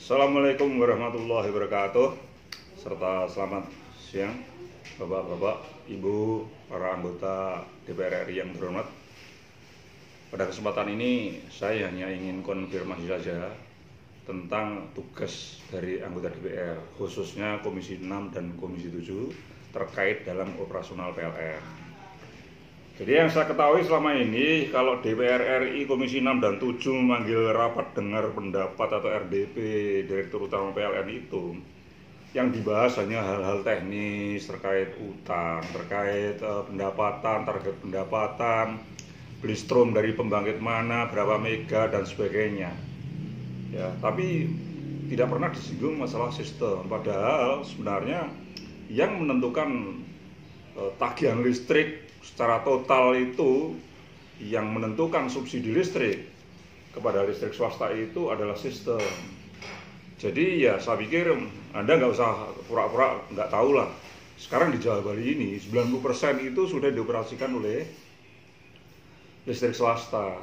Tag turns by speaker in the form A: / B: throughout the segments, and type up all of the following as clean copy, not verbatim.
A: Assalamualaikum warahmatullahi wabarakatuh, serta selamat siang Bapak-bapak, Ibu, para anggota DPR RI yang terhormat. Pada kesempatan ini saya hanya ingin konfirmasi saja tentang tugas dari anggota DPR, khususnya Komisi 6 dan Komisi 7 terkait dalam operasional PLN. Jadi yang saya ketahui selama ini, kalau DPR RI Komisi 6 dan 7 memanggil rapat dengar pendapat atau RDP Direktur Utama PLN itu, yang dibahas hanya hal-hal teknis terkait utang, terkait pendapatan, target pendapatan, beli strom dari pembangkit mana, berapa mega dan sebagainya. Ya, tapi tidak pernah disinggung masalah sistem. Padahal sebenarnya yang menentukan tagihan listrik secara total itu, yang menentukan subsidi listrik kepada listrik swasta itu adalah sistem. Jadi ya saya pikir Anda nggak usah pura-pura nggak tahu lah. Sekarang di Jawa Bali ini 90% itu sudah dioperasikan oleh listrik swasta,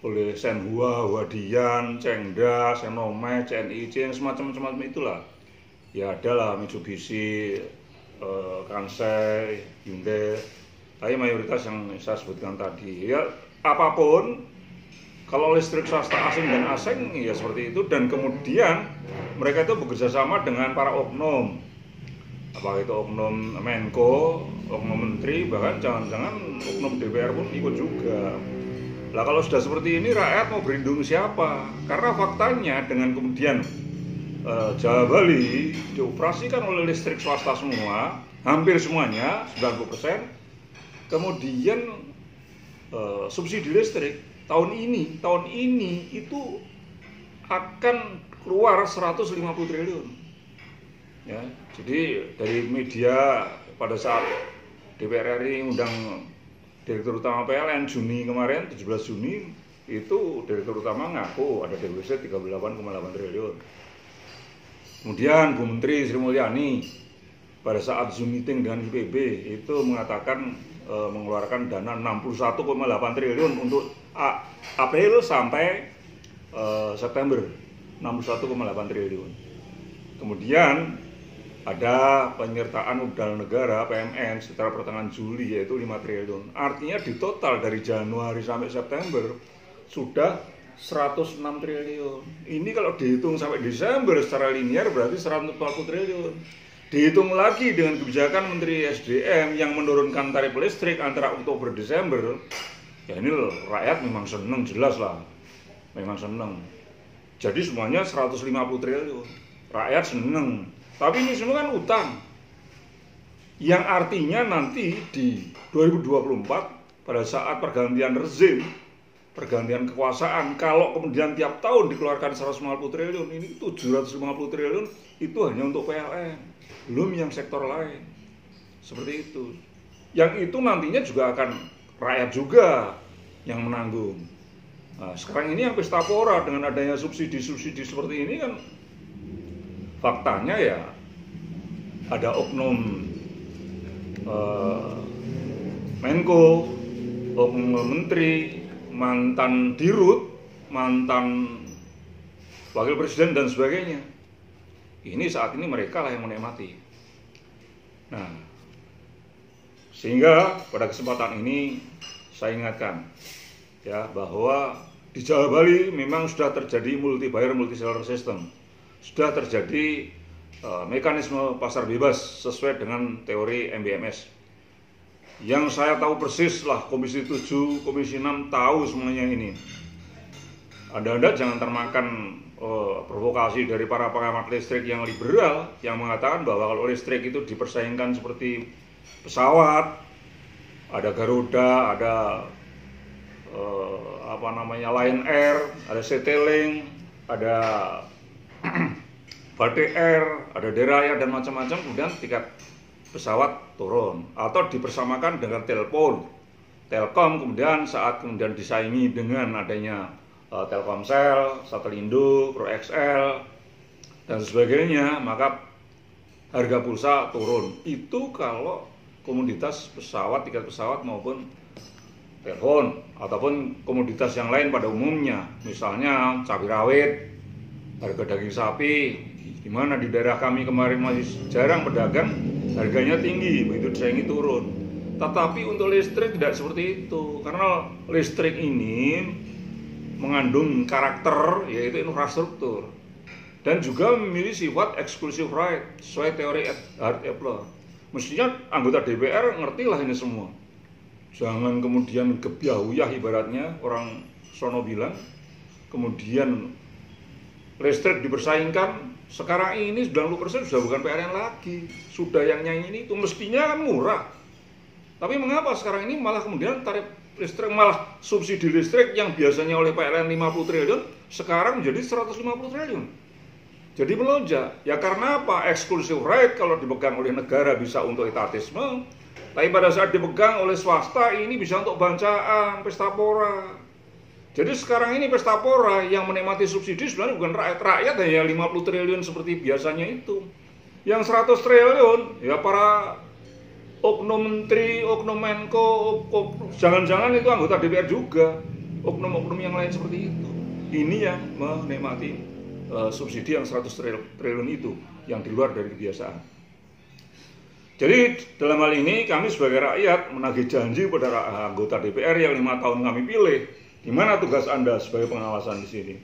A: oleh Senhua, Huadian, Cengda, Senome, CNIC, yang semacam-semacam itulah. Ya adalah Mitsubishi, Kansai, Hyundai, tapi mayoritas yang saya sebutkan tadi. Ya apapun, kalau listrik swasta asing dan asing ya seperti itu, dan kemudian mereka itu bekerja sama dengan para oknum, apakah itu oknum Menko, oknum Menteri, bahkan jangan-jangan oknum DPR pun ikut juga. Lah kalau sudah seperti ini, rakyat mau berlindung siapa? Karena faktanya dengan kemudian Jawa Bali dioperasikan oleh listrik swasta semua, hampir semuanya, 90%. Kemudian subsidi listrik tahun ini itu akan keluar 150 triliun. Ya, jadi dari media pada saat DPR RI undang Direktur Utama PLN Juni kemarin, 17 Juni, itu Direktur Utama ngaku ada defisit 38,8 triliun. Kemudian Bu Menteri Sri Mulyani pada saat Zoom meeting dengan IPB itu mengatakan mengeluarkan dana 61,8 triliun untuk April sampai September, 61,8 triliun. Kemudian ada penyertaan modal negara PMN setelah pertengahan Juli yaitu 5 triliun. Artinya di total dari Januari sampai September sudah 106 triliun. Ini kalau dihitung sampai Desember secara linear berarti 140 triliun. Dihitung lagi dengan kebijakan Menteri SDM yang menurunkan tarif listrik antara Oktober Desember, ya ini loh, rakyat memang seneng, jelas lah, memang seneng. Jadi semuanya 150 triliun, rakyat seneng. Tapi ini semua kan utang, yang artinya nanti di 2024 pada saat pergantian rezim, pergantian kekuasaan, kalau kemudian tiap tahun dikeluarkan 150 triliun, ini 750 triliun itu hanya untuk PLN, belum yang sektor lain. Seperti itu. Yang itu nantinya juga akan rakyat juga yang menanggung. Nah, sekarang ini yang pesta pora dengan adanya subsidi-subsidi seperti ini kan, faktanya ya ada oknum Menko, oknum Menteri, mantan Dirut, mantan Wakil Presiden dan sebagainya. Ini saat ini mereka lah yang menikmati. Nah, sehingga pada kesempatan ini saya ingatkan ya bahwa di Jawa Bali memang sudah terjadi multi buyer multi seller system. Sudah terjadi mekanisme pasar bebas sesuai dengan teori MBMS. Yang saya tahu persis lah, Komisi 7, Komisi 6 tahu semuanya ini. Anda jangan termakan provokasi dari para pengamat listrik yang liberal yang mengatakan bahwa kalau listrik itu dipersaingkan seperti pesawat, ada Garuda, ada Lion Air, ada Citylink, ada Batik Air, ada Deraya dan macam-macam, kemudian tiket pesawat turun atau dipersamakan dengan telepon, Telkom, kemudian saat kemudian disaingi dengan adanya Telkomsel, Satelindo, ProXL dan sebagainya, maka harga pulsa turun. Itu kalau komoditas pesawat, tiket pesawat maupun telepon ataupun komoditas yang lain pada umumnya, misalnya cabai rawit, harga daging sapi, di mana di daerah kami kemarin masih jarang pedagang, harganya tinggi, begitu disaingi turun. Tetapi untuk listrik tidak seperti itu, karena listrik ini mengandung karakter, yaitu infrastruktur, dan juga memiliki sifat exclusive right sesuai teori Hart-Epler. Mestinya anggota DPR ngertilah ini semua. Jangan kemudian gebyah-uyah ibaratnya orang sono bilang, kemudian listrik dipersaingkan. Sekarang ini 90% sudah bukan PLN lagi, sudah yang nyanyi itu mestinya kan murah. Tapi mengapa sekarang ini malah kemudian tarif listrik, malah subsidi listrik yang biasanya oleh PLN 50 triliun sekarang menjadi 150 triliun. Jadi melonjak. Ya karena apa? Exclusive right kalau dipegang oleh negara bisa untuk etatisme, tapi pada saat dipegang oleh swasta ini bisa untuk bancaan, pesta pora. Jadi sekarang ini pesta pora yang menikmati subsidi sebenarnya bukan rakyat hanya 50 triliun seperti biasanya itu. Yang 100 triliun ya para oknum menteri, oknum menko, jangan-jangan itu anggota DPR juga, oknum-oknum yang lain seperti itu. Ini yang menikmati subsidi yang 100 triliun itu, yang di luar dari kebiasaan. Jadi dalam hal ini kami sebagai rakyat menagih janji pada anggota DPR yang 5 tahun kami pilih. Di mana tugas Anda sebagai pengawasan di sini?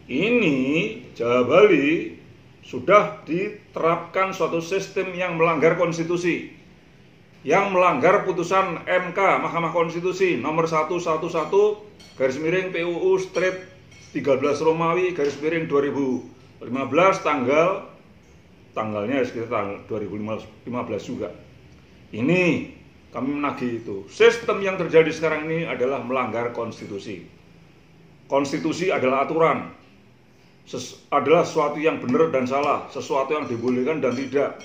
A: Ini Jawa Bali sudah diterapkan suatu sistem yang melanggar konstitusi, yang melanggar putusan MK Mahkamah Konstitusi nomor 111 garis miring PUU strip 13 Romawi garis miring 2015 tanggalnya sekitar tanggal 2015 juga. Ini kami menagih itu. Sistem yang terjadi sekarang ini adalah melanggar konstitusi. Konstitusi adalah aturan, adalah sesuatu yang benar dan salah, sesuatu yang dibolehkan dan tidak.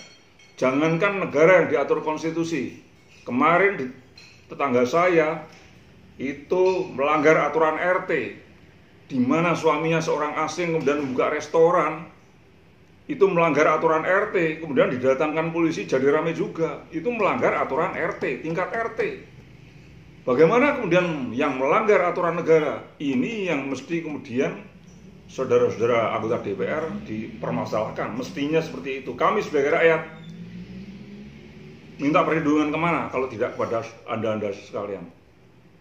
A: Jangankan negara yang diatur konstitusi. Kemarin di tetangga saya itu melanggar aturan RT, di mana suaminya seorang asing kemudian membuka restoran. Itu melanggar aturan RT, kemudian didatangkan polisi jadi ramai juga. Itu melanggar aturan RT, tingkat RT. Bagaimana kemudian yang melanggar aturan negara? Ini yang mesti kemudian saudara-saudara anggota DPR dipermasalahkan. Mestinya seperti itu. Kami sebagai rakyat minta perlindungan kemana kalau tidak kepada Anda-Anda sekalian?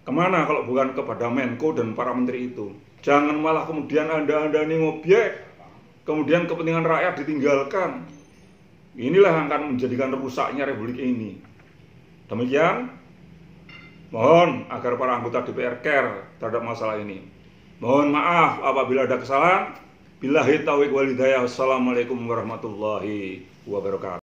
A: Kemana kalau bukan kepada Menko dan para menteri itu? Jangan malah kemudian Anda-Anda ini ngobyek, kemudian kepentingan rakyat ditinggalkan. Inilah yang akan menjadikan rusaknya republik ini. Demikian, mohon agar para anggota DPR care terhadap masalah ini. Mohon maaf apabila ada kesalahan. Billahi taufiq wal hidayah. Wassalamualaikum warahmatullahi wabarakatuh.